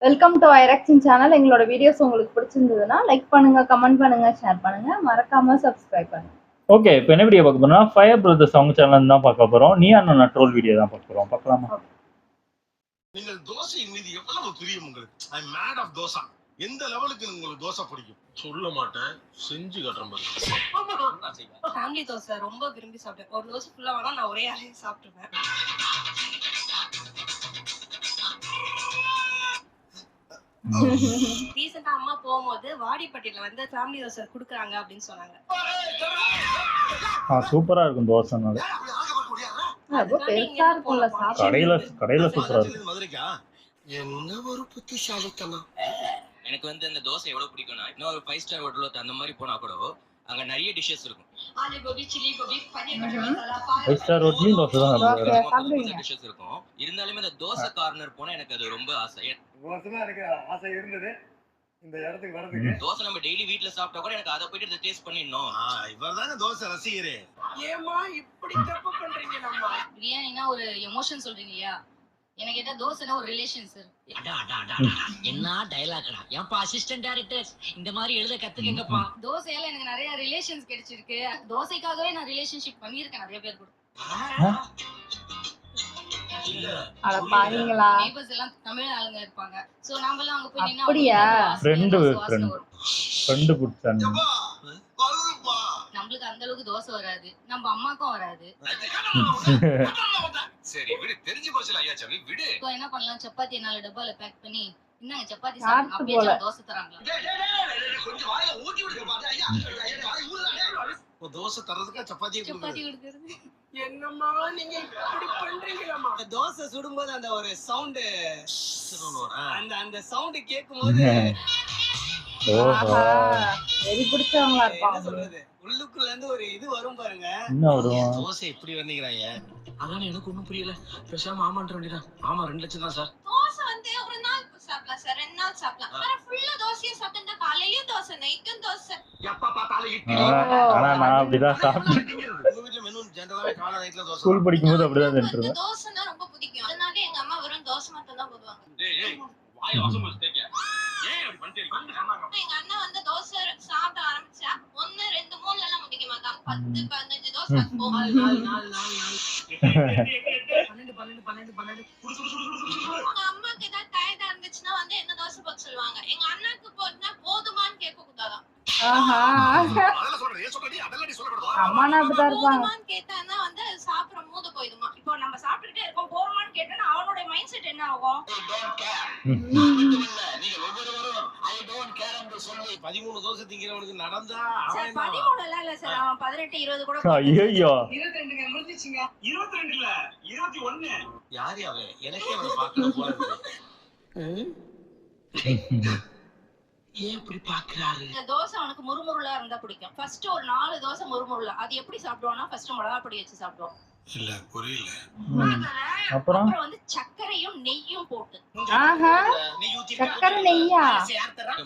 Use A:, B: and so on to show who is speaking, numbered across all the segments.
A: Welcome to ஐரக்ஷன் channel. எங்களோட videos உங்களுக்கு பிடிச்சிருந்ததுன்னா லைக் பண்ணுங்க, கமெண்ட் பண்ணுங்க, ஷேர் பண்ணுங்க, மறக்காம சப்ஸ்கிரைப் பண்ணுங்க.
B: ஓகே, இப்போ என்ன வீடியோ பார்க்க போறோம்னா ஃபயர் பிரதர்ஸ் அவங்க சேனல் தான் பார்க்க போறோம். நீ அண்ணா ட்ரோல் வீடியோ தான் பார்க்க போறோம். பார்க்கலாமா?
C: நீங்கள் தோசையின் மீது எவ்வளவு பிரியம் உங்களுக்கு? ஐ அம் மேட் ஆஃப் தோசை. எந்த லெவலுக்கு உங்களுக்கு தோசை பிடிக்கும்? சொல்ல மாட்டேன், செஞ்சு காட்டுறேன் பாரு.
D: ஃபேமிலி தோசை ரொம்ப விரும்பி சாப்பிட்டேன். ஒரு தோசை ஃபுல்லா வேணா நான் ஒரே ஆளே சாப்பிட்டுருவேன். ரீசெண்டா அம்மா போகும்போது வாடிப்பட்டியில வந்து ஃபேமிலி தோசை குடுக்குறாங்க அப்படின்னு சொன்னாங்க.
B: சூப்பரா இருக்கும் தோசைனால.
A: பெருசா இருக்கும்ல சாப்பிட.
B: கடையில சூப்பரா இருக்கும்.
C: மதுரைக்கா? என்ன ஒரு புத்திசாலித்தனம்.
E: எனக்கு வந்து அந்த தோசை எவ்வளவு பிடிக்கும்னா, இன்னும் ஒரு 5 ஸ்டார் ஹோட்டலோ அந்த மாதிரி போனா கூட அங்க நிறைய டிஷ்ஷஸ் இருக்கும்.
D: ஆலு கோபி, சில்லி கோபி, பன்னீர் பட்டர் மசாலா,
B: 5 ஸ்டார் ஹோட்டலும் தோசை தான்
E: டிஷ்ஷஸ் இருக்கும். இருந்தாலுமே அந்த தோசை கார்னர் போனா எனக்கு அது ரொம்ப ஆசை.
F: எனக்கு ஆசை இருந்தது இந்த இடத்துக்கு வரதுக்கு.
E: தோசை நம்ம டெய்லி வீட்ல சாப்பிட்டா கூட எனக்கு அதை போயிட்டு டேஸ்ட் பண்ணிடணும்.
C: இவர்தாங்க தோசை ரசிகரே.
D: ஏமா இப்படி தப்பு பண்றீங்க? நம்ம பிரியாணினா ஒரு எமோஷன் சொல்றீங்க இல்லையா? எனக்கு கேட்டா தோசைனா ஒரு ரிலேஷன் சார்.
G: என்ன டயலாக்டா? ஏன்பா அசிஸ்டன்ட் டைரக்டர் இந்த மாதிரி எழுத கத்துக்கங்கப்பா.
D: தோசையால எனக்கு நிறைய ரிலேஷன்ஸ் கிடைச்சிருக்கு. தோசைக்காகவே நான் ரிலேஷன்ஷிப் பண்ணியிருக்கேன் நிறைய பேர் கூட.
A: அட பாவீங்களா.
D: நெய்பர்ஸ் எல்லாம் தமிழ் ஆளுங்க இருப்பாங்க. சோ நாம எல்லாம் அங்க போய் நின்னா
A: அப்படியா?
B: ஃப்ரெண்ட் புட்சான்.
D: நம்மளுக்கு அந்த அளவுக்கு தோசை வராது, நம்ம அம்மாக்கும் வராது.
E: சரி விடு, தெரிஞ்சு போச்சுல ஐயா சாமி, விடு.
D: இப்போ என்ன பண்ணலாம், சப்பாத்தி 4 டப்பால பேக் பண்ணி இன்னாங்க சப்பாத்தி
A: சாப்பிட்டு
D: சாப்பிடுங்க, அப்படியே
A: போல.
D: தோசை தராங்களா?
C: கொஞ்சம் வாயில ஊத்தி விடுங்க பாரு. ஐயா, வாய் ஊறுதானே. தோசை தரதுக்கா சப்பாத்தி
D: சப்பாத்தி கொடுக்குறது.
H: என்னம்மா நீங்க இப்படி பண்றீங்களாமா?
G: தோசை சுடும்போது அந்த ஒரு சவுண்ட், அந்த சவுண்ட் கேட்கும்போது
A: வெறி பிடிச்சவங்களா
G: என்ன
A: இருப்பாங்க.
G: சொல்றது, உள்ளுக்குள்ள இருந்து ஒரு இது வரும் பாருங்க.
B: என்ன வரும்?
C: தோசை எப்படி வந்தீங்கறாங்க?
H: அதான் எனக்கு ஒண்ணும் புரியல. பேசாம ஆமான்ற வேண்டியதான். ஆமா 2 லட்சம் தான் சார்.
D: தோசை வந்து ஒரு நாள் சாப்பிடலாம் சார், 2 நாள் சாப்பிடலாம். ஆனா ஃபுல்லா தோசையே சாப்பிட்டா காலையிலயும் தோசை, நைட்டும் தோசை.
C: எப்ப பார்த்தாலும் இட்லி.
B: ஆனா நான் அப்படிதான் சாப்பிட்டேன்.
C: உங்க வீட்ல மெனு ஜெனரலாவே காலை நைட்ல தோசை.
B: ஸ்கூல் படிக்கும்போது அப்படிதான்
D: எனக்கு
B: தின்றுவேன்.
D: வந்து தோசைன்னா ரொம்ப பிடிக்கும். அதனால எங்க அம்மா வெறும் தோசை மட்டும் தான் போடுவாங்க.
C: டேய் வாய் வாசம் போடுங்க. ஏன் அப்படி பண்ணிட்டே சொன்னாங்க?
D: எங்க அண்ணா வந்து தோசை சாப்பிட ஆரம்பிச்சா 1 2 3 எல்லாம் முடிக்க மாட்டாங்க. 10 15 தோசை போகும்.
H: 12
D: உங்க அம்மாக்கு ஏதாவது டயர்டா இருந்துச்சுன்னா வந்து என்ன தோசை போட சொல்லுவாங்க. எங்க அண்ணாக்கு போட்டுனா போதுமான்னு கேட்க கூடாதான்.
A: ஆஹா.
C: அதெல்லாம் சொல்றேன். ஏன் சொல்றீ? அதெல்லாம் நீ சொல்லக்கூடாது.
A: அம்மானா அப்படிதான் இருப்பாங்க.
D: போதுமான்னு கேட்டானா வந்து சாப்பிட மூடு போயிடுமா. இப்போ நம்ம சாப்பிட்டுட்டே இருக்கோம், போதுமான்னு கேட்டா அவனோட மைண்ட் செட் என்ன ஆகும்?
C: நீங்க ஒவ்வொருவரும் ஐ டோன்ட் கேர் என்று சொல்லி 13 தோசை திங்கிறவனுக்கு நடந்தா
D: சார்
C: அவன்
D: 13 எல்லாம் இல்ல சார், அவன் 18 20 கூட
B: ஐயோ
H: 22 முடிஞ்சிச்சுங்க. 22 இல்ல 21.
C: யாரு அவன்? எனக்கே அவனை பார்க்கணும் போல இருக்கு.
H: ஏன் இப்படி பாக்குறாரு?
D: இந்த தோசை அவனுக்கு முறுமுறுலா இருந்தா பிடிக்கும். ஃபர்ஸ்ட் ஒரு 4 தோசை முறுமுறுலா. அது எப்படி சாப்பிடுவானா, ஃபர்ஸ்ட் மிளகா பொடி வச்சு சாப்பிடுவோம்.
C: இல்ல புரியல.
B: அப்புறம்
D: அப்புறம் வந்து சர்க்கரையும் நெய்யும் போட்டு.
A: ஆஹா.
C: நீ ஊத்தி
A: சக்கரை நெய்யா?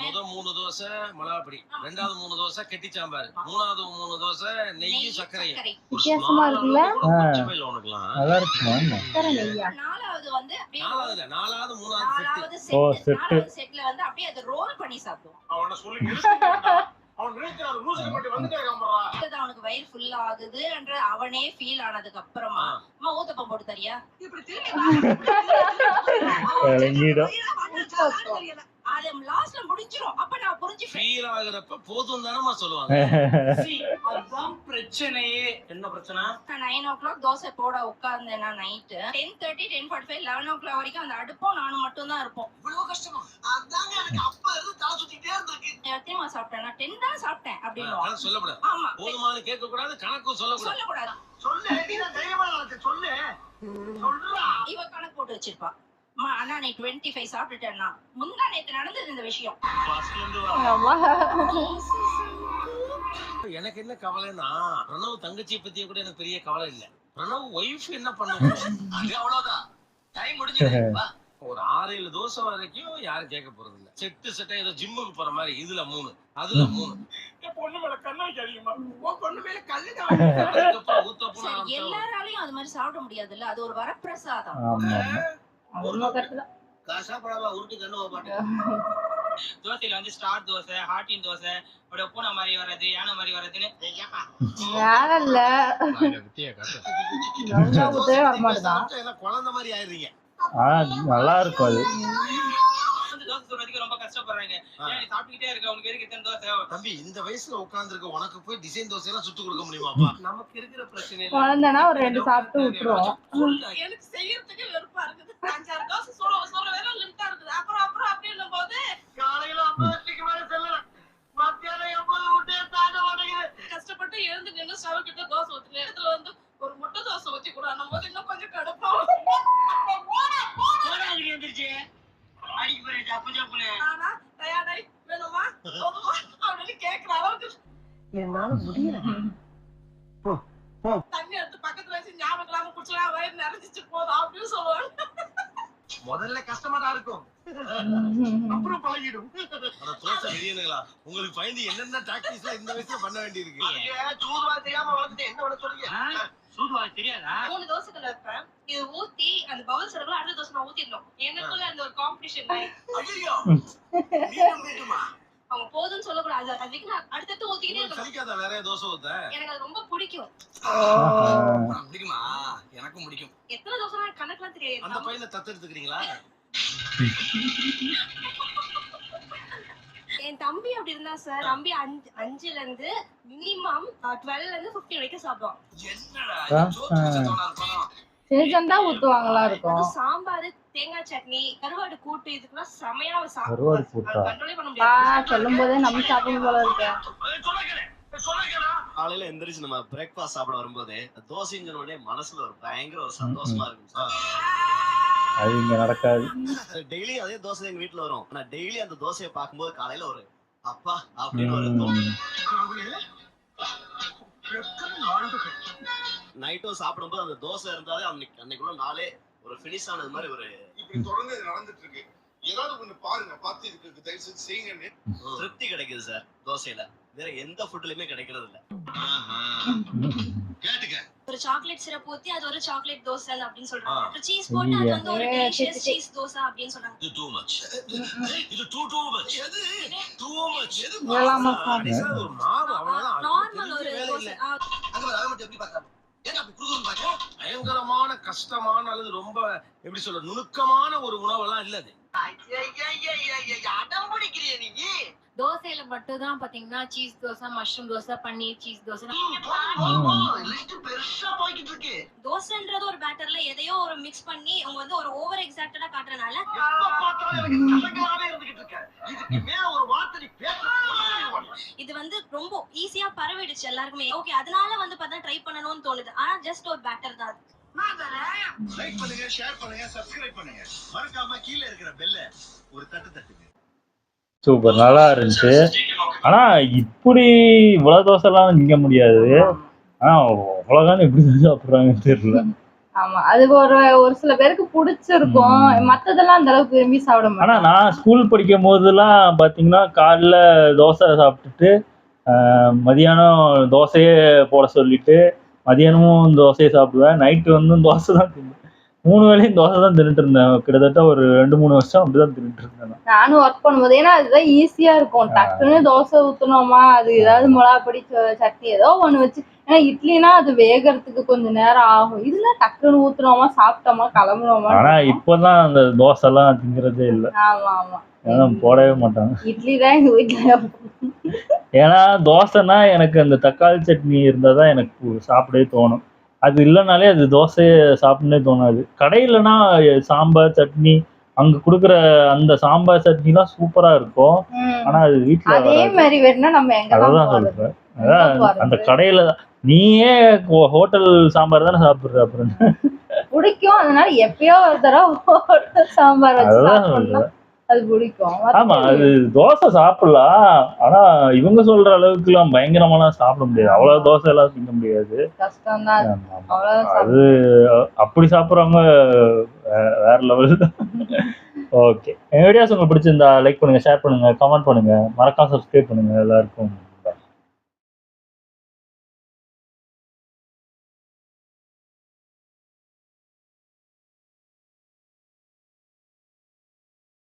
C: முதல் 3 தோசை மிளகாப்பொடி, ரெண்டாவது 3 தோசை கெட்டி சாம்பார், மூணாவது 3 தோசை நெய்யும் சர்க்கரையும்.
D: சர்க்கரை.
A: வித்தியாசமா இருக்குல்ல?
C: கொஞ்சமே உனக்குலாம்.
B: நல்லா இருக்குமா?
A: சக்கரை நெய்யா?
D: நாலாவது வந்து அப்படியே
C: நாலாவது மூணாவது செட்டு.
D: நாலாவது
B: செட்.
D: நாலாவது செட்ல வந்து அப்படியே அதை ரோல் பண்ணி சாப்பிடுவோம்.
C: அவன சொல்லி அவன் நினைக்கிறான் லூசுக்கு மட்டும் வந்துட்டே இருக்கான்.
D: அதுதான் அவனுக்கு வயிறு ஃபுல் ஆகுதுன்ற அவனே ஃபீல் ஆனதுக்கு அப்புறமா அம்மா ஊத்தப்பம் போட்டு தரியா, இப்படி
B: விளங்கிடும்.
D: அது லாஸ்ட்ல முடிஞ்சிரும். அப்ப நான் புரிஞ்சுப்பேன்.
C: ஃபீல் ஆகுறப்ப போதும் தானமா சொல்லுவாங்க.
H: அதான் பிரச்சனையே. என்ன பிரச்சனை?
D: நான் 9 o'clock தோசை போட உட்கார்ந்தேன்னா நைட்டு 10:30 10:45 11 o'clock வரைக்கும் அந்த அடுப்பும் நானும் மட்டும் தான் இருப்போம்.
C: இவ்வளவு கஷ்டமா? அதாங்க எனக்கு அப்ப இருந்து தலை சுத்திட்டே இருந்திருக்கு.
D: எத்தனை சாப்பிட்டேன்னா 10 தான் சாப்பிட்டேன் அப்படின்னு.
C: சொல்லக்கூடாது.
D: ஆமா,
C: போதுமானு கேட்க கூடாது, கணக்கும் சொல்லக்கூடாது.
D: சொல்லக்கூடாது.
C: சொல்லு, நீ தான் தைரியமா இருக்கு, சொல்லு. சொல்றா.
D: இவ கணக்கு போட்டு வச்சிருப்பா. அம்மா அண்ணா நீ 25 சாப்பிட்டுட்டேன்னா முந்தா நேத்து நடந்தது இந்த விஷயம்.
A: ஆமா.
C: எனக்கு என்ன கவலைன்னா, பிரணவ் தங்கச்சியை பத்திய கூட எனக்கு பெரிய கவலை இல்ல. பிரணவ் ஒய்ஃப் என்ன பண்ணுவாங்க அது அவ்வளவுதான். டைம் முடிஞ்சது. ஒரு 6-7 தோசை வரைக்கும் யாரும் கேட்க போறது இல்ல. செட்டா ஏதோ ஜிம்முக்கு போற மாதிரி இதுல 3 அதுல 3.
H: என் பொண்ணு மேல கண்ணு வைக்காதீங்கம்மா. உன் பொண்ணு மேல கல்லுதான்.
C: அதுக்கப்புறம் ஊத்தப்பம்
D: சரி, எல்லாராலையும் அது மாதிரி சாப்பிட முடியாதுல்ல, அது ஒரு வரப்பிரசாதம்.
B: ஆமா.
A: அது உண்மை கரெக்ட் தான்.
C: கஷ்டப்படாம உருட்டு கண்ணு மாட்டேன்.
E: தோசையில வந்து ஸ்டார் தோசை, ஹாட்டின் தோசை, அப்படியே பூனை மாதிரி வர்றது, யானை மாதிரி வர்றதுன்னு
A: வேலை இல்ல நல்லா ஊத்தவே வரமாட்டுதான்.
C: எல்லாம் குழந்தை மாதிரி ஆயிடுறீங்க.
B: நல்லா இருக்கும் அது.
E: வந்து தோசை சொல்றதுக்கு ரொம்ப கஷ்டப்படுறாங்க. ஏன் நீ சாப்பிட்டுக்கிட்டே இருக்க, உனக்கு எதுக்கு இத்தனை தோசை?
C: தம்பி இந்த வயசுல உட்கார்ந்து இருக்க உனக்கு போய் டிசைன் தோசை எல்லாம் சுட்டு கொடுக்க முடியுமாப்பா?
H: நமக்கு இருக்கிற பிரச்சனை
A: குழந்தைன்னா ஒரு 2 சாப்பிட்டு விட்டுருவோம்.
D: எனக்கு செய்யறதுக்கு வெறுப்பா இருக்குது. 5-6 தோசை சொல்ற வேலை லிமிட்டா இருக்குது. அப்புறம் அப்படின்னும் போது
C: காலையில 50 மணிக்கு மேல செல்லல, மத்தியானம் 80 முட்டையை தாண்ட மாட்டேங்குது.
D: கஷ்டப்பட்டு எழுந்து நின்று ஸ்டவ் கிட்ட தோசை ஊத்துன இடத்துல வந்து ஒரு முட்டை தோசை ஊத்தி கூட போது இன்னும் கொஞ்சம் கடுப்பா ஆனா தயாராய் வேணுமா போதுமா அப்படின்னு கேட்கிற அளவுக்கு
H: என்னால முடியல.
D: தண்ணி எடுத்து பக்கத்துல வச்சு ஞாபகம் இல்லாம குடிச்சா வயிறு நிறைஞ்சிச்சு போதும் அப்படின்னு சொல்லுவாங்க.
C: முதல்ல கஷ்டமா தான் இருக்கும், அப்புறம் பழகிடும். ஆனா தோசை வெளியனுங்களா உங்களுக்கு பயந்து என்னென்ன டாக்டிக்ஸ்லாம் இந்த வயசுல பண்ண வேண்டியிருக்கு. சூதுவா தெரியாம வளர்த்துட்டு என்ன பண்ண சொல்றீங்க?
E: சூதுவா தெரியாதா?
D: 3 தோசைகள் வைப்பேன். இது ஊத்தி அந்த பவுல் சர்வல அடுத்த தோசை நான் ஊத்திடணும். எனக்குள்ள அந்த ஒரு காம்படிஷன்.
C: ஐயோ மீண்டுமா
D: அவங்க போதும்னு சொல்லக்கூடாது. அதுக்கு நான் அடுத்தடுத்து ஊத்திக்கிட்டே இருக்கணும்.
C: சலிக்காத வேற தோசை ஊத்த?
D: எனக்கு அது ரொம்ப பிடிக்கும்.
C: பிடிக்குமா? எனக்கும் பிடிக்கும்.
D: எத்தனை தோசை கணக்குலாம்
C: அந்த
D: தெரியாது.
C: பையனை தத்தெடுத்துக்கிறீங்களா?
D: என் தம்பி அப்படி இருந்தா சார். தம்பி 5ல இருந்து மினிமம் 12ல இருந்து 15 வரைக்கும் சாப்பிடுவான்.
C: என்னடா ஜோத்து வச்ச தோணா இருக்கும்.
A: சின்ன ஊத்துவாங்களா இருக்கும்.
D: சாம்பார், தேங்காய் சட்னி, கருவாடு கூட்டு இதுக்கெல்லாம் செமையா
B: கருவாடு கூட்டா?
D: கண்ட்ரோலே பண்ண முடியாது.
A: சொல்லும் போதே நம்ம சாப்பிடும் போல இருக்கு.
C: காலையில எந்திரிச்சு நம்ம பிரேக்ஃபாஸ்ட் சாப்பிட வரும்போது தோசைங்கிற உடனே மனசுல ஒரு பயங்கர ஒரு சந்தோஷமா இருக்கும் சார்.
B: அது இங்க நடக்காது.
C: டெய்லி அதே தோசை எங்க வீட்டுல வரும். ஆனா டெய்லி அந்த தோசையை பார்க்கும்போது காலையில ஒரு அப்பா அப்படின்னு ஒரு தோணும். நைட்டும் சாப்பிடும்போது அந்த தோசை இருந்தாலே அன்னைக்குள்ள நாளே ஒரு ஃபினிஷ் ஆனது மாதிரி ஒரு
I: இப்படி தொடர்ந்து இது நடந்துட்டு இருக்கு. ஏதாவது ஒண்ணு பாருங்க, பார்த்து இதுக்கு தயவு செஞ்சு செய்யுங்க.
C: திருப்தி கிடைக்குது சார் தோசையில. வேற எந்த ஃபுட்லயுமே கிடைக்கிறது இல்ல. கேட்டுக்க.
D: ஒரு சாக்லேட் சிரப் ஊத்தி அது ஒரு சாக்லேட் தோசை அப்படின்னு சொல்றாங்க. அப்புறம் சீஸ் போட்டு அது வந்து ஒரு டெலிஷியஸ் சீஸ் தோசை அப்படின்னு சொல்றாங்க.
C: இது டூ மச். இது டூ மச். எது டூ மச்? எது
A: இதெல்லாமா
C: ஒரு மாவு அவ்வளவுதான்.
D: நார்மல் ஒரு தோசை.
C: அங்க வர மட்டும் எப்படி பார்க்கற? ஏன் அப்படி குறுகுறுன்னு பார்க்கற? பயங்கரமான கஷ்டமான அல்லது ரொம்ப எப்படி சொல்ற நுணுக்கமான ஒரு உணவெல்லாம் இல்ல அது. அடம் பிடிக்கிறியே நீ.
D: தோசையில மட்டும் தான் பாத்தீங்கன்னா சீஸ் தோசை, மஷ்ரூம் தோசை, பன்னீர் சீஸ் தோசை.
C: பெருசா போய்கிட்டு இருக்கு.
D: தோசைன்றது ஒரு பேட்டர்ல எதையோ ஒரு மிக்ஸ் பண்ணி அவங்க வந்து ஒரு ஓவர் எக்ஸாக்ட்டா காட்டுறனால இது வந்து ரொம்ப ஈஸியா பரவிடுச்சு எல்லாருக்குமே. ஓகே அதனால வந்து பார்த்தா ட்ரை பண்ணணும்னு தோணுது. ஆனா ஜஸ்ட் ஒரு பேட்டர் தான் அது.
C: லைக் பண்ணுங்க, ஷேர் பண்ணுங்க, சப்ஸ்கிரைப் பண்ணுங்க. மறக்காம கீழ இருக்கிற பெல்ல ஒரு தட்டுங்க.
B: சூப்பர், நல்லா இருந்துச்சு. ஆனா இப்படி இவ்வளவு தோசை எல்லாம் திங்க முடியாது. ஆனா அவ்வளவுதான் எப்படி சாப்பிடுறாங்கன்னு தெரியல.
A: ஆமா அது ஒரு சில பேருக்கு பிடிச்சிருக்கும். மத்ததெல்லாம் அந்த அளவுக்கு விரும்பி சாப்பிட மாட்டாங்க.
B: ஆனா நான் ஸ்கூல் படிக்கும் போதெல்லாம் பாத்தீங்கன்னா காலைல தோசை சாப்பிட்டுட்டு மதியானம் தோசையே போட சொல்லிட்டு மதியானமும் தோசையை சாப்பிடுவேன். நைட்டு வந்து தோசை தான் தின்னு 3 வேளையும் தோசை தான் தின்னுட்டு இருந்தேன். கிட்டத்தட்ட ஒரு 2-3 வருஷம் அப்படிதான் தின்னுட்டு இருந்தேன்.
A: நானும் ஒர்க் பண்ணும்போது ஏன்னா அதுதான் ஈஸியா இருக்கும். டக்குன்னு தோசை ஊத்தணுமா, அது ஏதாவது மிளகாப்பொடி சட்னி ஏதோ ஒண்ணு வச்சு. ஏன்னா இட்லினா அது வேகறதுக்கு கொஞ்சம் நேரம் ஆகும். இதுல டக்குன்னு ஊத்துனோமா, சாப்பிட்டோமா, கிளம்புனோமா.
B: ஆனா இப்பதான் அந்த தோசை எல்லாம் திங்கிறதே இல்லை.
A: ஆமா ஆமா
B: போடவே மாட்டாங்க.
A: இட்லி தான் எங்க வீட்டுல.
B: ஏன்னா தோசைனா எனக்கு அந்த தக்காளி சட்னி இருந்தாதான் எனக்கு சாப்பிடவே தோணும். அது இல்லைனாலே அது தோசையை சாப்பிடவே தோணாது. கடையிலனா சாம்பார் சட்னி அங்க குடுக்குற அந்த சாம்பார் சட்னிலாம் சூப்பரா இருக்கும். ஆனா அது வீட்டுல
A: அதே மாதிரி வேணும்னா நம்ம எங்க
B: அதான் சொல்றேன். அதான் அந்த கடையில நீயே ஹோட்டல் சாம்பார் தானே சாப்பிடுற. அப்புறம்
A: பிடிக்கும். அதனால எப்பயோ ஒரு தடவை ஹோட்டல் சாம்பார் வச்சு சாப்பிடணும். அது பிடிக்கும்.
B: ஆமா அது தோசை சாப்பிடலாம். ஆனா இவங்க சொல்ற அளவுக்கு எல்லாம் பயங்கரமா சாப்பிட முடியாது. அவ்வளவு தோசை எல்லாம் திங்க முடியாது.
A: கஷ்டம் தான்.
B: அது அப்படி சாப்பிடுறவங்க வேற லெவல் தான். ஓகே, என் வீடியோஸ் உங்களுக்கு பிடிச்சிருந்தா லைக் பண்ணுங்க, ஷேர் பண்ணுங்க, கமெண்ட் பண்ணுங்க, மறக்காம சப்ஸ்கிரைப் பண்ணுங்க. எல்லாருக்கும்